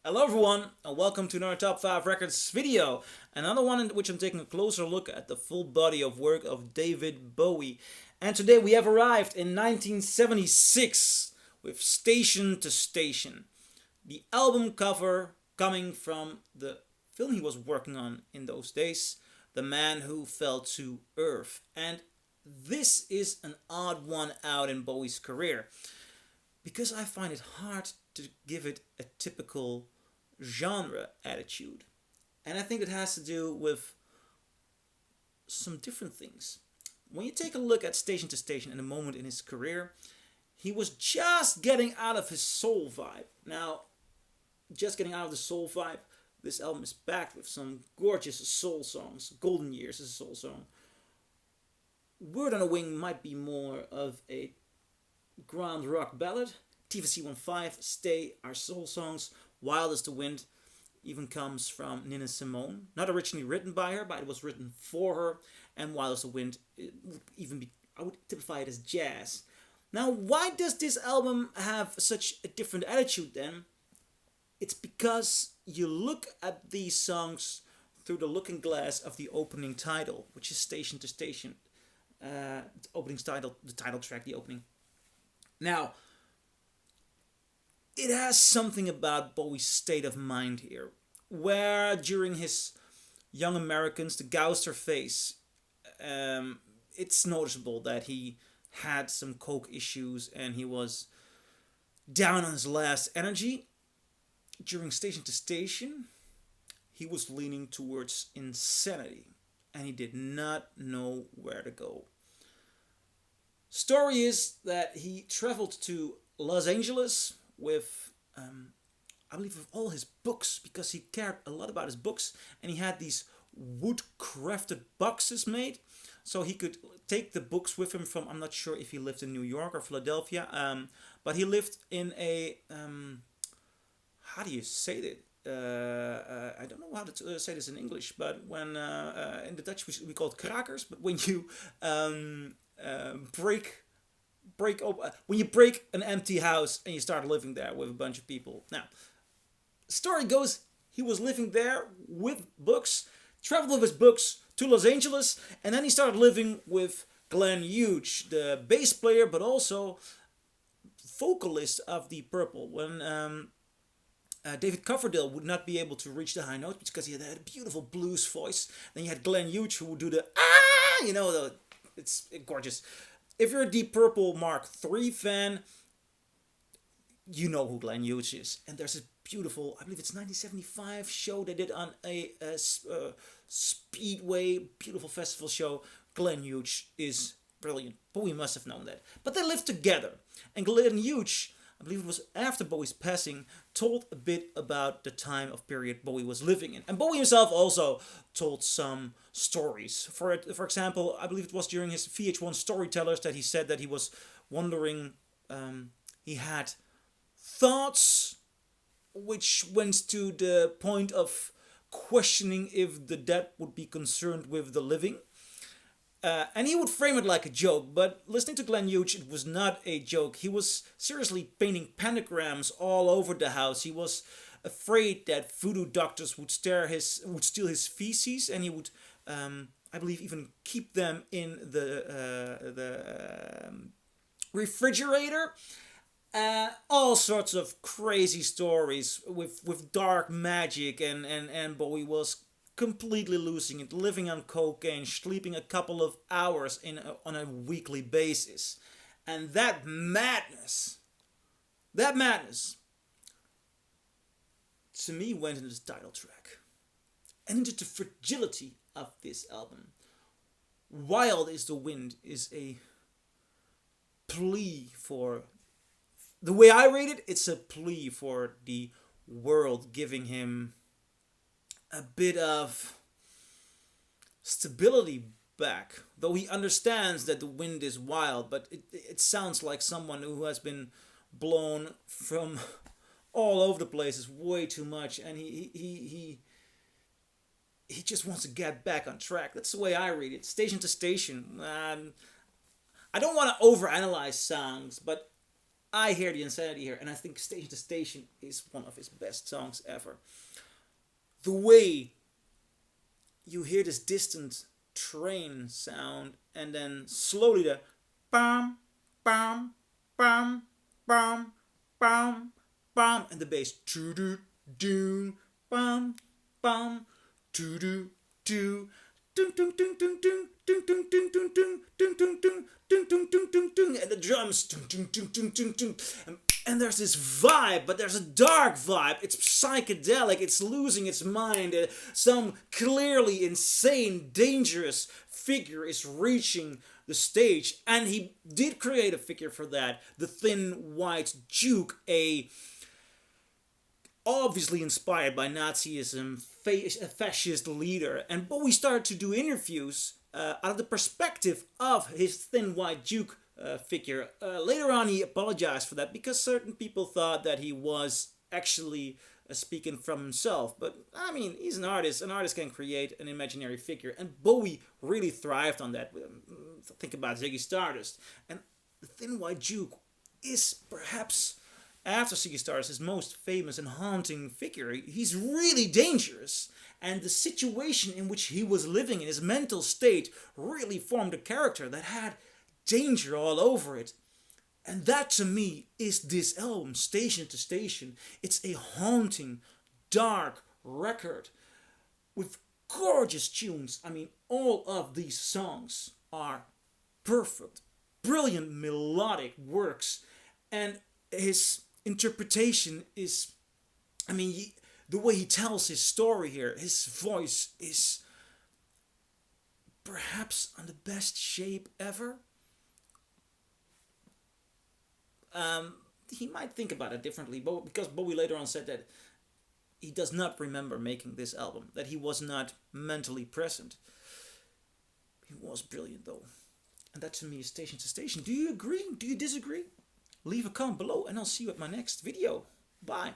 Hello everyone, and welcome to another Top 5 Records video. Another one in which I'm taking a closer look at the full body of work of David Bowie. And today we have arrived in 1976 with Station to Station. The album cover coming from the film he was working on in those days, The Man Who Fell to Earth. And this is an odd one out in Bowie's career because I find it hard to give it a typical genre attitude. And I think it has to do with some different things. When you take a look at Station to Station in a moment in his career, he was just getting out of his soul vibe. Now, just getting out of the soul vibe, this album is packed with some gorgeous soul songs. Golden Years is a soul song. Word on a Wing might be more of a grand rock ballad. TVC15, Stay are soul songs. Wild as the Wind even comes from Nina Simone. Not originally written by her, but it was written for her. And Wild as the Wind, I would typify it as jazz. Now, why does this album have such a different attitude then? It's because you look at these songs through the looking glass of the opening title, which is Station to Station. The opening title, the title track, the opening. Now, it has something about Bowie's state of mind here, where during his Young Americans, the Gouster phase, it's noticeable that he had some coke issues and he was down on his last energy. During Station to Station, he was leaning towards insanity and he did not know where to go. Story is that he traveled to Los Angeles with, I believe, with all his books, because he cared a lot about his books, and he had these wood crafted boxes made, so he could take the books with him from, I'm not sure if he lived in New York or Philadelphia, but he lived in a, how do you say that? I don't know how to say this in English, but when, in the Dutch we call it krakers, but when you break open, when you break an empty house and you start living there with a bunch of people. Now, story goes, he was living there with books, traveled with his books to Los Angeles, and then he started living with Glenn Hughes, the bass player, but also vocalist of Deep Purple. When David Coverdale would not be able to reach the high notes because he had a beautiful blues voice. Then you had Glenn Hughes who would do the it's gorgeous. If you're a Deep Purple Mark III fan, you know who Glenn Hughes is. And there's a beautiful, I believe it's 1975 show they did on a Speedway, beautiful festival show. Glenn Hughes is brilliant. Bowie must have known that. But they lived together. And Glenn Hughes, I believe it was after Bowie's passing, told a bit about the time of period Bowie was living in. And Bowie himself also told some stories. For example, I believe it was during his VH1 Storytellers that he said that he was wondering, he had thoughts which went to the point of questioning if the dead would be concerned with the living. And he would frame it like a joke, but listening to Glenn Hughes, it was not a joke. He was seriously painting pentagrams all over the house. He was afraid that voodoo doctors would steal his feces, and he would, I believe, even keep them in the refrigerator. All sorts of crazy stories with dark magic, and Bowie was completely losing it, living on cocaine, sleeping a couple of hours on a weekly basis. And that madness, to me went into the title track. And into the fragility of this album. Wild is the Wind is a plea for, the way I read it, it's a plea for the world giving him a bit of stability back, though he understands that the wind is wild, but it sounds like someone who has been blown from all over the place is way too much, and he just wants to get back on track. That's the way I read it. Station to Station. I don't want to overanalyze songs, but I hear the insanity here, and I think Station to Station is one of his best songs ever. The way you hear this distant train sound, and then slowly the bam, bam, bam, bam, bam, bam, and the bass doo doo doo, bam, bam, doo doo doo. And the drums, and there's this vibe, but there's a dark vibe. It's psychedelic, it's losing its mind. Some clearly insane, dangerous figure is reaching the stage, and he did create a figure for that, the Thin White Duke, a obviously inspired by Nazism, a fascist leader. And Bowie started to do interviews out of the perspective of his Thin White Duke figure. Later on, he apologized for that because certain people thought that he was actually speaking from himself. But I mean, he's an artist. An artist can create an imaginary figure, and Bowie really thrived on that. Think about Ziggy Stardust, and the Thin White Duke is perhaps, after Ziggy Stardust, his most famous and haunting figure. He's really dangerous, and the situation in which he was living in, his mental state, really formed a character that had danger all over it. And that, to me, is this album, Station to Station. It's a haunting, dark record with gorgeous tunes. I mean, all of these songs are perfect, brilliant melodic works, and his interpretation is, I mean, the way he tells his story here, his voice is perhaps on the best shape ever. He might think about it differently, but because Bowie later on said that he does not remember making this album, that he was not mentally present. He was brilliant though. And that to me is Station to Station. Do you agree? Do you disagree? Leave a comment below, and I'll see you at my next video. Bye.